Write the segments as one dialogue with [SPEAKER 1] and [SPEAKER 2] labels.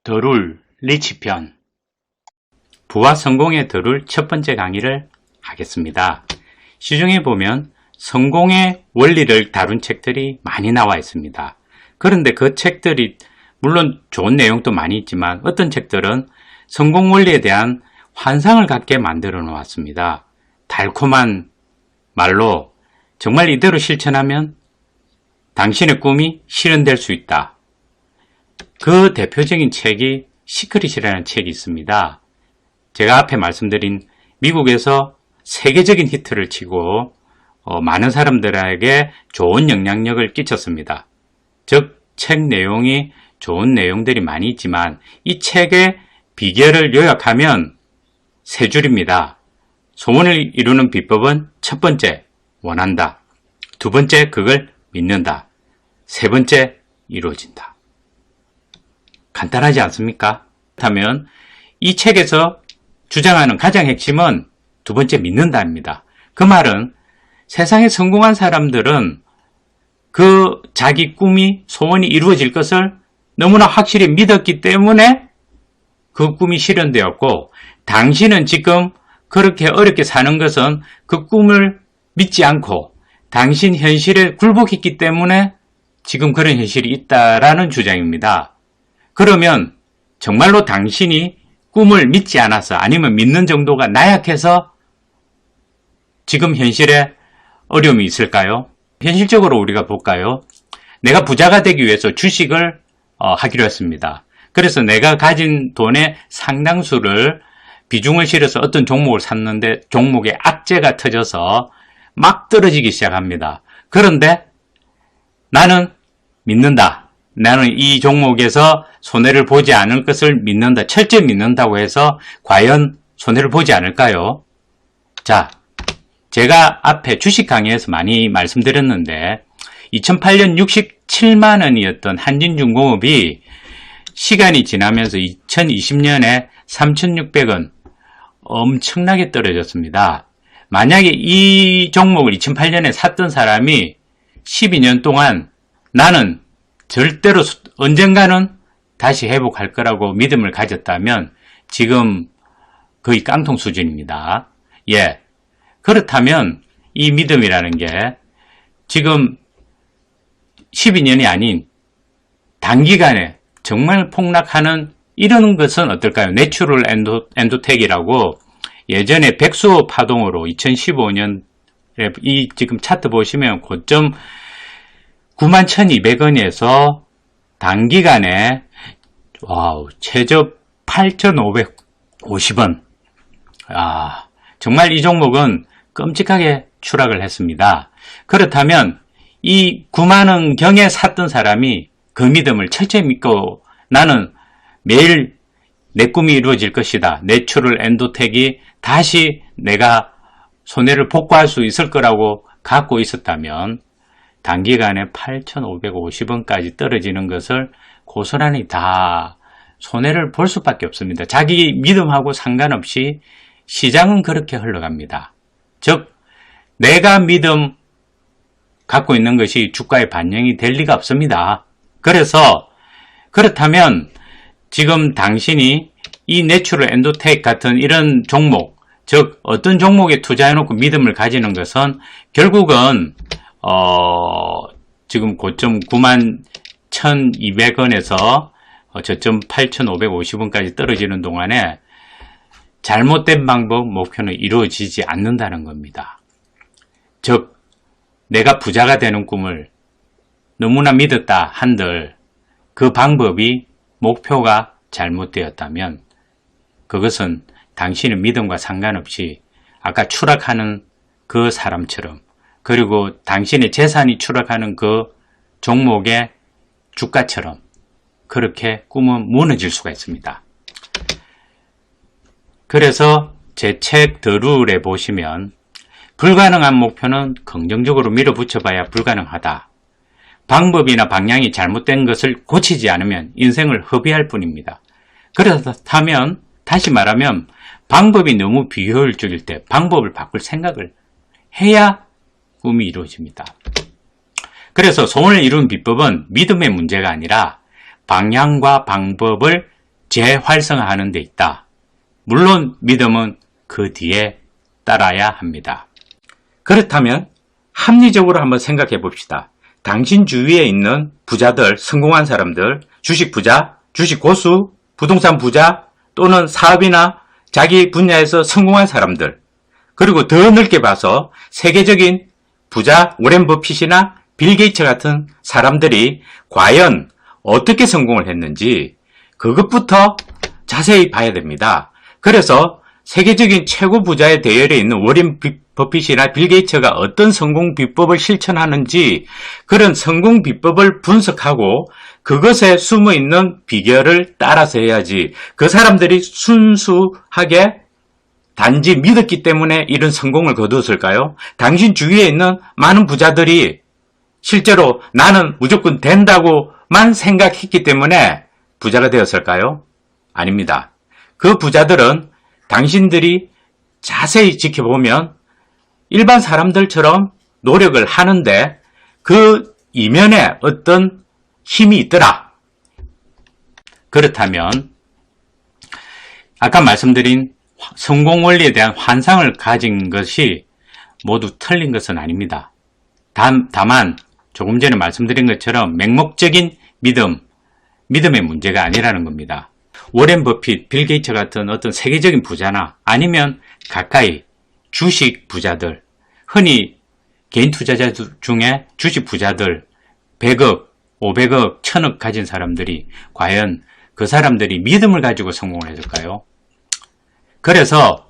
[SPEAKER 1] 더룰 리치편 부와 성공의 더룰 첫 번째 강의를 하겠습니다. 시중에 보면 성공의 원리를 다룬 책들이 많이 나와 있습니다. 그런데 그 책들이 물론 좋은 내용도 많이 있지만 어떤 책들은 성공 원리에 대한 환상을 갖게 만들어 놓았습니다. 달콤한 말로 정말 이대로 실천하면 당신의 꿈이 실현될 수 있다. 그 대표적인 책이 시크릿이라는 책이 있습니다. 제가 앞에 말씀드린 미국에서 세계적인 히트를 치고 많은 사람들에게 좋은 영향력을 끼쳤습니다. 즉, 책 내용이 좋은 내용들이 많이 있지만 이 책의 비결을 요약하면 세 줄입니다. 소원을 이루는 비법은 첫 번째, 원한다. 두 번째, 그걸 믿는다. 세 번째, 이루어진다. 간단하지 않습니까? 그렇다면 이 책에서 주장하는 가장 핵심은 두 번째, 믿는다입니다. 그 말은 세상에 성공한 사람들은 그 자기 꿈이, 소원이 이루어질 것을 너무나 확실히 믿었기 때문에 그 꿈이 실현되었고, 당신은 지금 그렇게 어렵게 사는 것은 그 꿈을 믿지 않고 당신 현실에 굴복했기 때문에 지금 그런 현실이 있다라는 주장입니다. 그러면 정말로 당신이 꿈을 믿지 않아서 아니면 믿는 정도가 나약해서 지금 현실에 어려움이 있을까요? 현실적으로 우리가 볼까요? 내가 부자가 되기 위해서 주식을 하기로 했습니다. 그래서 내가 가진 돈의 상당수를 비중을 실어서 어떤 종목을 샀는데 종목에 악재가 터져서 막 떨어지기 시작합니다. 그런데 나는 믿는다. 나는 이 종목에서 손해를 보지 않을 것을 믿는다. 철저히 믿는다고 해서 과연 손해를 보지 않을까요? 자, 제가 앞에 주식 강의에서 많이 말씀드렸는데 2008년 67만 원이었던 한진중공업이 시간이 지나면서 2020년에 3,600원 엄청나게 떨어졌습니다. 만약에 이 종목을 2008년에 샀던 사람이 12년 동안 나는 절대로 언젠가는 다시 회복할 거라고 믿음을 가졌다면 지금 거의 깡통 수준입니다. 예. 그렇다면 이 믿음이라는 게 지금 12년이 아닌 단기간에 정말 폭락하는 이런 것은 어떨까요? 내추럴 엔도텍이라고 예전에 백수호 파동으로 2015년에 이 지금 차트 보시면 고점 91,200원에서 단기간에 최저 8,550원. 정말 이 종목은 끔찍하게 추락을 했습니다. 그렇다면 이 9만원 경에 샀던 사람이 그 믿음을 철저히 믿고 나는 매일 내 꿈이 이루어질 것이다. 내추럴 엔도텍이 다시 내가 손해를 복구할 수 있을 거라고 갖고 있었다면 단기간에 8,550원까지 떨어지는 것을 고스란히 다 손해를 볼 수밖에 없습니다. 자기 믿음하고 상관없이 시장은 그렇게 흘러갑니다. 즉, 내가 믿음 갖고 있는 것이 주가에 반영이 될 리가 없습니다. 그래서 그렇다면 지금 당신이 이 내추럴 엔도텍 같은 이런 종목, 즉 어떤 종목에 투자해놓고 믿음을 가지는 것은 결국은 지금 고점 91,200원에서 저점 8,550원까지 떨어지는 동안에 잘못된 방법, 목표는 이루어지지 않는다는 겁니다. 즉, 내가 부자가 되는 꿈을 너무나 믿었다 한들 그 방법이, 목표가 잘못되었다면 그것은 당신의 믿음과 상관없이 아까 추락하는 그 사람처럼, 그리고 당신의 재산이 추락하는 그 종목의 주가처럼 그렇게 꿈은 무너질 수가 있습니다. 그래서 제 책 더룰에 보시면 불가능한 목표는 긍정적으로 밀어붙여봐야 불가능하다. 방법이나 방향이 잘못된 것을 고치지 않으면 인생을 허비할 뿐입니다. 그렇다면 다시 말하면 방법이 너무 비효율적일 때 방법을 바꿀 생각을 해야 꿈이 이루어집니다. 그래서 소원을 이루는 비법은 믿음의 문제가 아니라 방향과 방법을 재활성화하는 데 있다. 물론 믿음은 그 뒤에 따라야 합니다. 그렇다면 합리적으로 한번 생각해 봅시다. 당신 주위에 있는 부자들, 성공한 사람들, 주식 부자, 주식 고수, 부동산 부자 또는 사업이나 자기 분야에서 성공한 사람들, 그리고 더 넓게 봐서 세계적인 부자 워렌 버핏이나 빌 게이츠 같은 사람들이 과연 어떻게 성공을 했는지 그것부터 자세히 봐야 됩니다. 그래서 세계적인 최고 부자의 대열에 있는 워렌 버핏이나 빌 게이츠가 어떤 성공 비법을 실천하는지 그런 성공 비법을 분석하고 그것에 숨어있는 비결을 따라서 해야지 그 사람들이 순수하게 단지 믿었기 때문에 이런 성공을 거두었을까요? 당신 주위에 있는 많은 부자들이 실제로 나는 무조건 된다고만 생각했기 때문에 부자가 되었을까요? 아닙니다. 그 부자들은 당신들이 자세히 지켜보면 일반 사람들처럼 노력을 하는데 그 이면에 어떤 힘이 있더라. 그렇다면 아까 말씀드린 성공 원리에 대한 환상을 가진 것이 모두 틀린 것은 아닙니다. 다만 조금 전에 말씀드린 것처럼 맹목적인 믿음의 문제가 아니라는 겁니다. 워렌 버핏, 빌 게이츠 같은 어떤 세계적인 부자나 아니면 가까이 주식 부자들, 흔히 개인 투자자 중에 주식 부자들 100억, 500억, 1000억 가진 사람들이 과연 그 사람들이 믿음을 가지고 성공을 했을까요? 그래서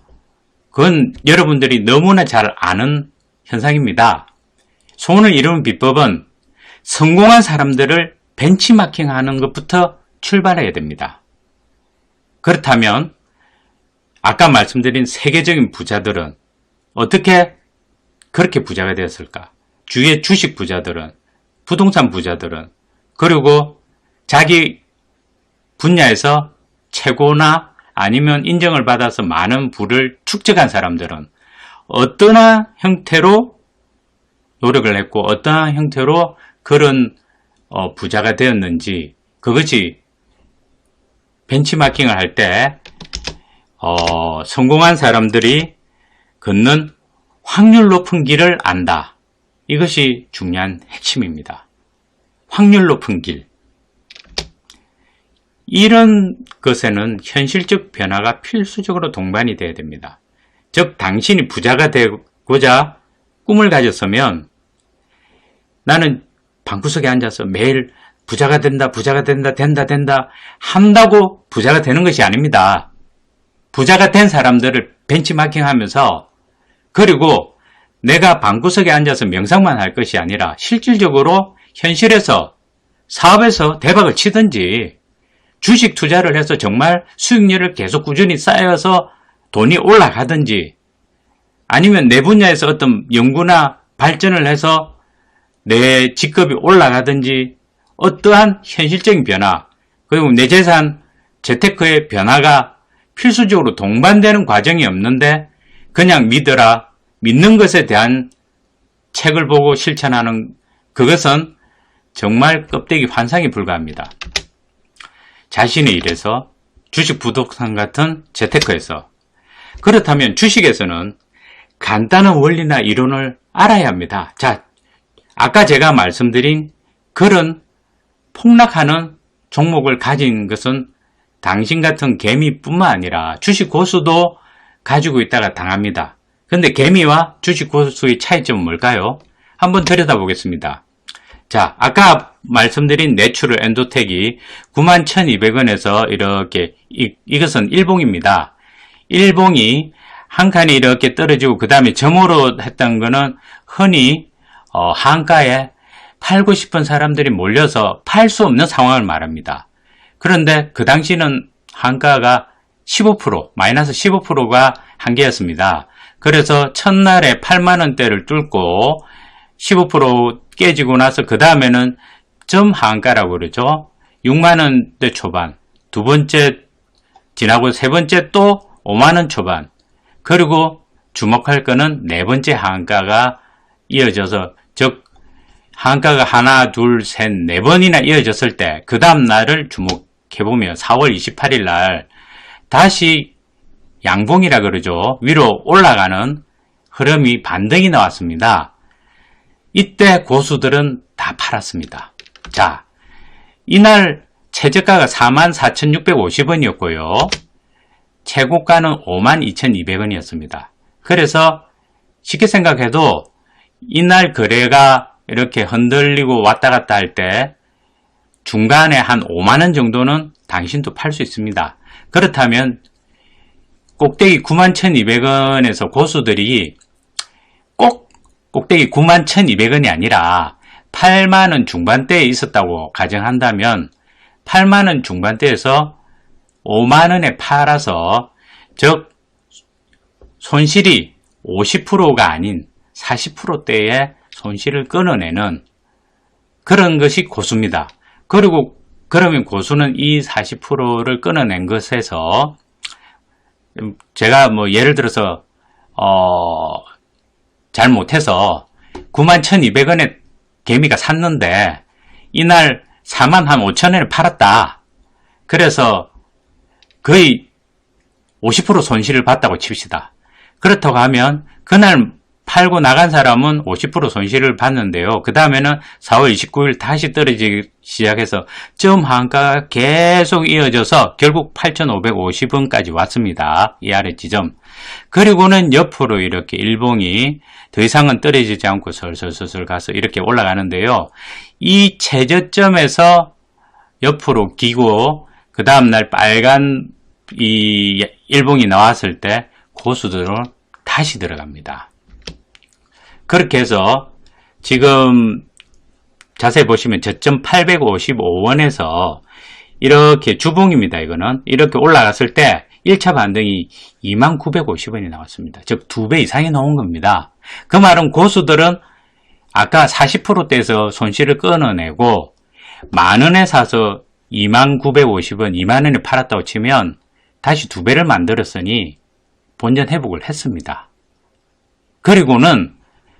[SPEAKER 1] 그건 여러분들이 너무나 잘 아는 현상입니다. 소원을 이루는 비법은 성공한 사람들을 벤치마킹하는 것부터 출발해야 됩니다. 그렇다면 아까 말씀드린 세계적인 부자들은 어떻게 그렇게 부자가 되었을까? 주위의 주식 부자들은, 부동산 부자들은, 그리고 자기 분야에서 최고나 아니면 인정을 받아서 많은 부를 축적한 사람들은 어떠한 형태로 노력을 했고 어떠한 형태로 그런 부자가 되었는지 그것이 벤치마킹을 할 때 성공한 사람들이 걷는 확률 높은 길을 안다. 이것이 중요한 핵심입니다. 확률 높은 길. 이런 것에는 현실적 변화가 필수적으로 동반이 되어야 됩니다. 즉 당신이 부자가 되고자 꿈을 가졌으면 나는 방구석에 앉아서 매일 부자가 된다, 부자가 된다, 된다 한다고 부자가 되는 것이 아닙니다. 부자가 된 사람들을 벤치마킹하면서 그리고 내가 방구석에 앉아서 명상만 할 것이 아니라 실질적으로 현실에서 사업에서 대박을 치든지 주식 투자를 해서 정말 수익률을 계속 꾸준히 쌓여서 돈이 올라가든지 아니면 내 분야에서 어떤 연구나 발전을 해서 내 직급이 올라가든지 어떠한 현실적인 변화 그리고 내 재산, 재테크의 변화가 필수적으로 동반되는 과정이 없는데 그냥 믿어라, 믿는 것에 대한 책을 보고 실천하는 그것은 정말 껍데기 환상에 불과합니다. 자신의 일에서 주식, 부동산 같은 재테크에서 그렇다면 주식에서는 간단한 원리나 이론을 알아야 합니다. 자, 아까 제가 말씀드린 그런 폭락하는 종목을 가진 것은 당신 같은 개미뿐만 아니라 주식 고수도 가지고 있다가 당합니다. 근데 개미와 주식 고수의 차이점은 뭘까요? 한번 들여다보겠습니다. 자, 아까 말씀드린 내추럴 엔도텍이 91,200원에서 이렇게 이것은 일봉입니다. 일봉이 한 칸이 이렇게 떨어지고 그 다음에 점으로 했던 거는 흔히 한가에 팔고 싶은 사람들이 몰려서 팔 수 없는 상황을 말합니다. 그런데 그 당시는 한가가 15%, 마이너스 15%가 한계였습니다. 그래서 첫날에 8만원대를 뚫고 15% 깨지고 나서 그 다음에는 점 한가라고 그러죠. 6만원대 초반, 두 번째 지나고 세 번째 또 5만원 초반, 그리고 주목할 거는 네 번째 한가가 이어져서 한가가 하나, 둘, 셋, 네 번이나 이어졌을 때 그 다음 날을 보면 4월 28일 날 다시 양봉이라 그러죠. 위로 올라가는 흐름이 반등이 나왔습니다. 이때 고수들은 다 팔았습니다. 자, 이날 최저가가 44,650원이었고요. 최고가는 52,200원이었습니다. 그래서 쉽게 생각해도 이날 거래가 이렇게 흔들리고 왔다 갔다 할 때 중간에 한 5만원 정도는 당신도 팔 수 있습니다. 그렇다면 꼭대기 91,200원에서 고수들이 꼭 꼭대기 91,200원이 아니라 8만원 중반대에 있었다고 가정한다면 8만원 중반대에서 5만원에 팔아서 즉 손실이 50%가 아닌 40%대의 손실을 끊어내는 그런 것이 고수입니다. 그리고 그러면 고수는 이 40%를 끊어낸 것에서 제가 뭐 예를 들어서 잘못해서 91,200원에 개미가 샀는데 이날 45,000원에 팔았다. 그래서 거의 50% 손실을 봤다고 칩시다. 그렇다고 하면 그날 팔고 나간 사람은 50% 손실을 봤는데요. 그 다음에는 4월 29일 다시 떨어지기 시작해서 점 한가가 계속 이어져서 결국 8,550원까지 왔습니다. 이 아래 지점. 그리고는 옆으로 이렇게 일봉이 더 이상은 떨어지지 않고 설설설설 가서 이렇게 올라가는데요. 이 최저점에서 옆으로 기고 그 다음날 빨간 이 일봉이 나왔을 때 고수들은 다시 들어갑니다. 그렇게 해서 지금 자세히 보시면 저점 855원에서 이렇게 주봉입니다. 이거는 이렇게 올라갔을 때 1차 반등이 2950원이 나왔습니다. 즉 2배 이상이 나온 겁니다. 그 말은 고수들은 아까 40%대에서 손실을 끊어내고 만원에 사서 2950원, 2만원에 팔았다고 치면 다시 2배를 만들었으니 본전 회복을 했습니다. 그리고는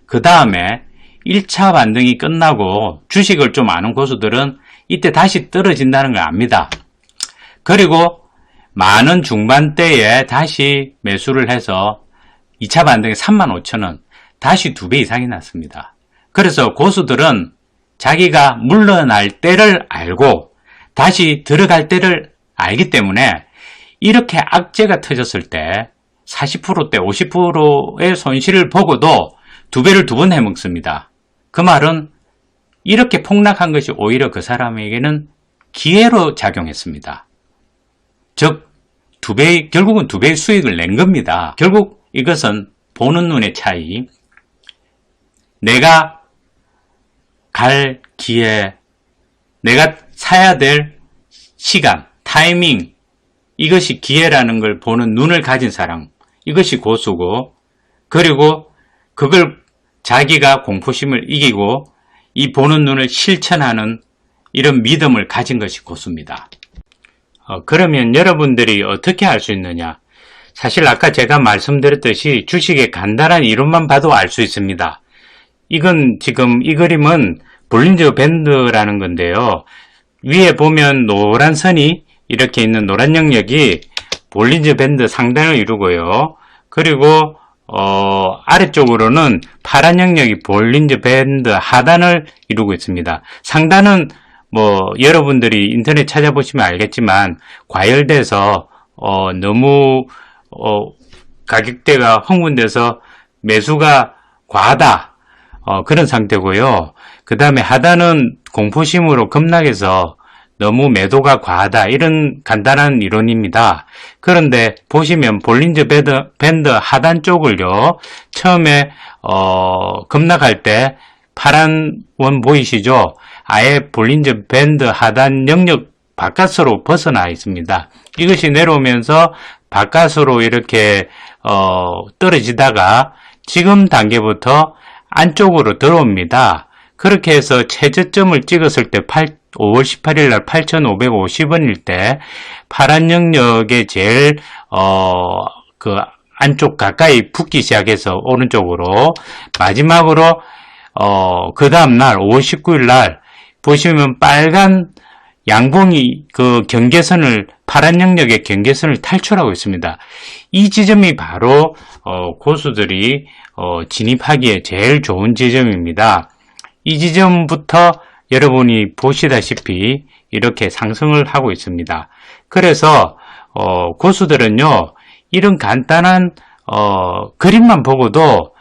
[SPEAKER 1] 그 다음에 1차 반등이 끝나고 주식을 좀 아는 고수들은 이때 다시 떨어진다는 걸 압니다. 그리고 만원 중반대에 다시 매수를 해서 2차 반등에 35,000원, 다시 2배 이상이 났습니다. 그래서 고수들은 자기가 물러날 때를 알고 다시 들어갈 때를 알기 때문에 이렇게 악재가 터졌을 때 40%대 50%의 손실을 보고도 2배를 2번 해먹습니다. 그 말은 이렇게 폭락한 것이 오히려 그 사람에게는 기회로 작용했습니다. 즉 결국은 2배의 수익을 낸 겁니다. 결국 이것은 보는 눈의 차이, 내가 갈 기회, 내가 사야 될 시간, 타이밍, 이것이 기회라는 걸 보는 눈을 가진 사람, 이것이 고수고, 그리고 그걸 자기가 공포심을 이기고 이 보는 눈을 실천하는 이런 믿음을 가진 것이 고수입니다. 그러면 여러분들이 어떻게 알 수 있느냐? 사실 아까 제가 말씀드렸듯이 주식의 간단한 이론만 봐도 알 수 있습니다. 이건 지금 이 그림은 볼린저 밴드라는 건데요. 위에 보면 노란 선이 이렇게 있는 노란 영역이 볼린저 밴드 상단을 이루고요. 그리고 아래쪽으로는 파란 영역이 볼린저 밴드 하단을 이루고 있습니다. 상단은 뭐 여러분들이 인터넷 찾아보시면 알겠지만 과열돼서 너무 가격대가 흥분돼서 매수가 과하다 그런 상태고요. 그 다음에 하단은 공포심으로 급락해서 너무 매도가 과하다 이런 간단한 이론입니다. 그런데 보시면 볼린저 밴드 하단 쪽을요 처음에 급락할 때 파란 원 보이시죠? 아예 볼린저 밴드 하단 영역 바깥으로 벗어나 있습니다. 이것이 내려오면서 바깥으로 이렇게 떨어지다가 지금 단계부터 안쪽으로 들어옵니다. 그렇게 해서 최저점을 찍었을 때 5월 18일 날 8,550원일 때 파란 영역에 제일 그 안쪽 가까이 붙기 시작해서 오른쪽으로 마지막으로 그 다음날 5월 19일 날 보시면 빨간 양봉이 그 경계선을 파란 영역의 경계선을 탈출하고 있습니다. 이 지점이 바로 고수들이 진입하기에 제일 좋은 지점입니다. 이 지점부터 여러분이 보시다시피 이렇게 상승을 하고 있습니다. 그래서 고수들은요, 이런 간단한 그림만 보고도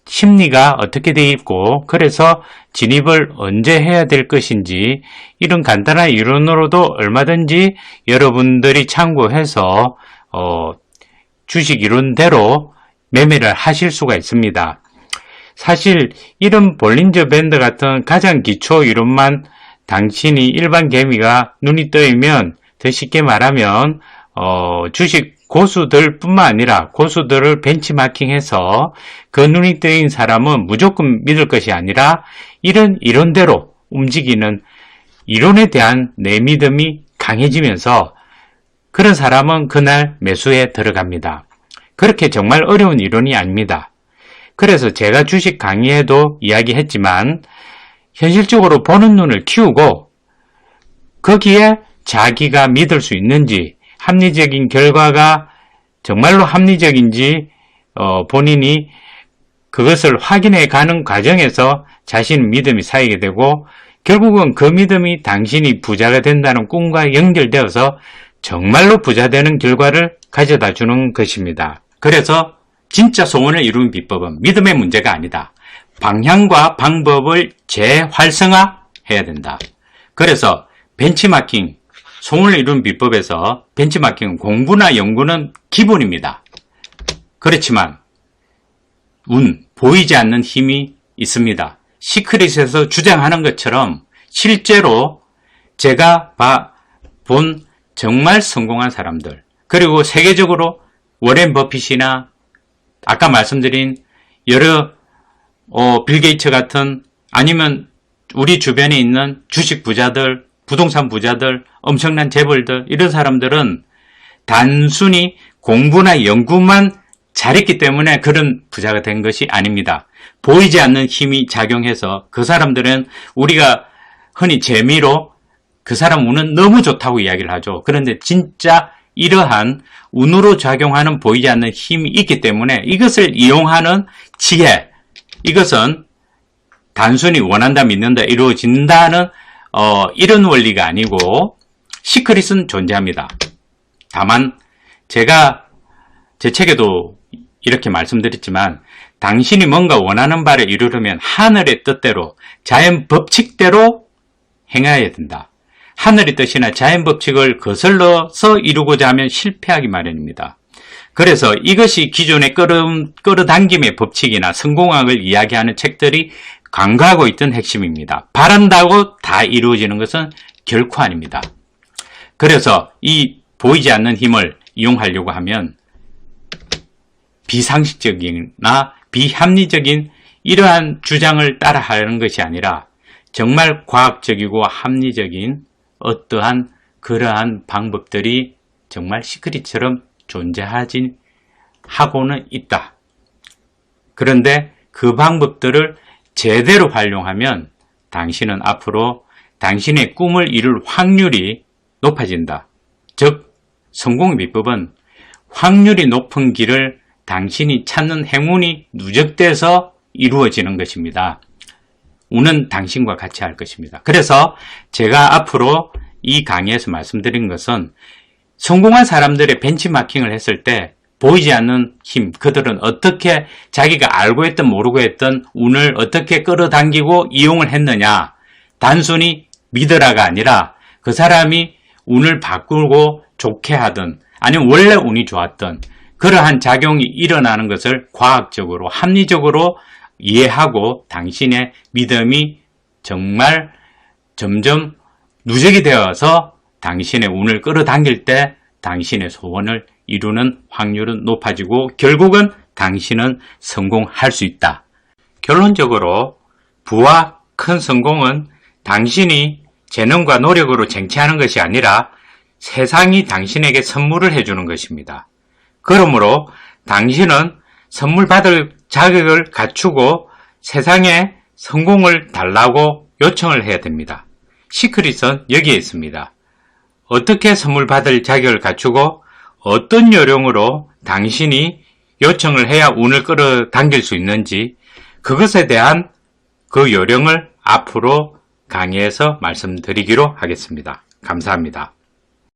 [SPEAKER 1] 심리가 어떻게 되어 있고, 그래서 진입을 언제 해야 될 것인지 이런 간단한 이론으로도 얼마든지 여러분들이 참고해서 주식 이론대로 매매를 하실 수가 있습니다. 사실 이런 볼린저 밴드 같은 가장 기초 이론만 당신이 일반 개미가 눈이 떠이면, 더 쉽게 말하면 주식 고수들 뿐만 아니라 고수들을 벤치마킹해서 그 눈이 뜨인 사람은 무조건 믿을 것이 아니라 이런 이론대로 움직이는 이론에 대한 내 믿음이 강해지면서 그런 사람은 그날 매수에 들어갑니다. 그렇게 정말 어려운 이론이 아닙니다. 그래서 제가 주식 강의에도 이야기했지만 현실적으로 보는 눈을 키우고 거기에 자기가 믿을 수 있는지, 합리적인 결과가 정말로 합리적인지 본인이 그것을 확인해 가는 과정에서 자신의 믿음이 쌓이게 되고, 결국은 그 믿음이 당신이 부자가 된다는 꿈과 연결되어서 정말로 부자 되는 결과를 가져다 주는 것입니다. 그래서 진짜 소원을 이루는 비법은 믿음의 문제가 아니다. 방향과 방법을 재활성화해야 된다. 그래서 벤치마킹, 소원을 이루는 비법에서 벤치마킹, 공부나 연구는 기본입니다. 그렇지만 보이지 않는 힘이 있습니다. 시크릿에서 주장하는 것처럼 실제로 제가 본 정말 성공한 사람들, 그리고 세계적으로 워렌 버핏이나 아까 말씀드린 여러 빌 게이츠 같은, 아니면 우리 주변에 있는 주식 부자들, 부동산 부자들, 엄청난 재벌들, 이런 사람들은 단순히 공부나 연구만 잘했기 때문에 그런 부자가 된 것이 아닙니다. 보이지 않는 힘이 작용해서 그 사람들은, 우리가 흔히 재미로 그 사람 운은 너무 좋다고 이야기를 하죠. 그런데 진짜 이러한 운으로 작용하는 보이지 않는 힘이 있기 때문에 이것을 이용하는 지혜, 이것은 단순히 원한다, 믿는다, 이루어진다는 이런 원리가 아니고 시크릿은 존재합니다. 다만 제가 제 책에도 이렇게 말씀드렸지만, 당신이 뭔가 원하는 바를 이루려면 하늘의 뜻대로, 자연 법칙대로 행해야 된다. 하늘의 뜻이나 자연 법칙을 거슬러서 이루고자 하면 실패하기 마련입니다. 그래서 이것이 기존의 끌어당김의 법칙이나 성공학을 이야기하는 책들이 강조하고 있던 핵심입니다. 바란다고 다 이루어지는 것은 결코 아닙니다. 그래서 이 보이지 않는 힘을 이용하려고 하면 비상식적이나 비합리적인 이러한 주장을 따라하는 것이 아니라 정말 과학적이고 합리적인 어떠한 그러한 방법들이 정말 시크릿처럼 존재하진 하고는 있다. 그런데 그 방법들을 제대로 활용하면 당신은 앞으로 당신의 꿈을 이룰 확률이 높아진다. 즉, 성공의 비법은 확률이 높은 길을 당신이 찾는 행운이 누적돼서 이루어지는 것입니다. 운은 당신과 같이 할 것입니다. 그래서 제가 앞으로 이 강의에서 말씀드린 것은, 성공한 사람들의 벤치마킹을 했을 때 보이지 않는 힘, 그들은 어떻게 자기가 알고 했던 모르고 했던 운을 어떻게 끌어당기고 이용을 했느냐, 단순히 믿으라가 아니라 그 사람이 운을 바꾸고 좋게 하든 아니면 원래 운이 좋았던 그러한 작용이 일어나는 것을 과학적으로 합리적으로 이해하고 당신의 믿음이 정말 점점 누적이 되어서 당신의 운을 끌어당길 때 당신의 소원을 이루는 확률은 높아지고 결국은 당신은 성공할 수 있다. 결론적으로 부와 큰 성공은 당신이 재능과 노력으로 쟁취하는 것이 아니라 세상이 당신에게 선물을 해주는 것입니다. 그러므로 당신은 선물 받을 자격을 갖추고 세상에 성공을 달라고 요청을 해야 됩니다. 시크릿은 여기에 있습니다. 어떻게 선물 받을 자격을 갖추고 어떤 요령으로 당신이 요청을 해야 운을 끌어당길 수 있는지 그것에 대한 그 요령을 앞으로 강의에서 말씀드리기로 하겠습니다. 감사합니다.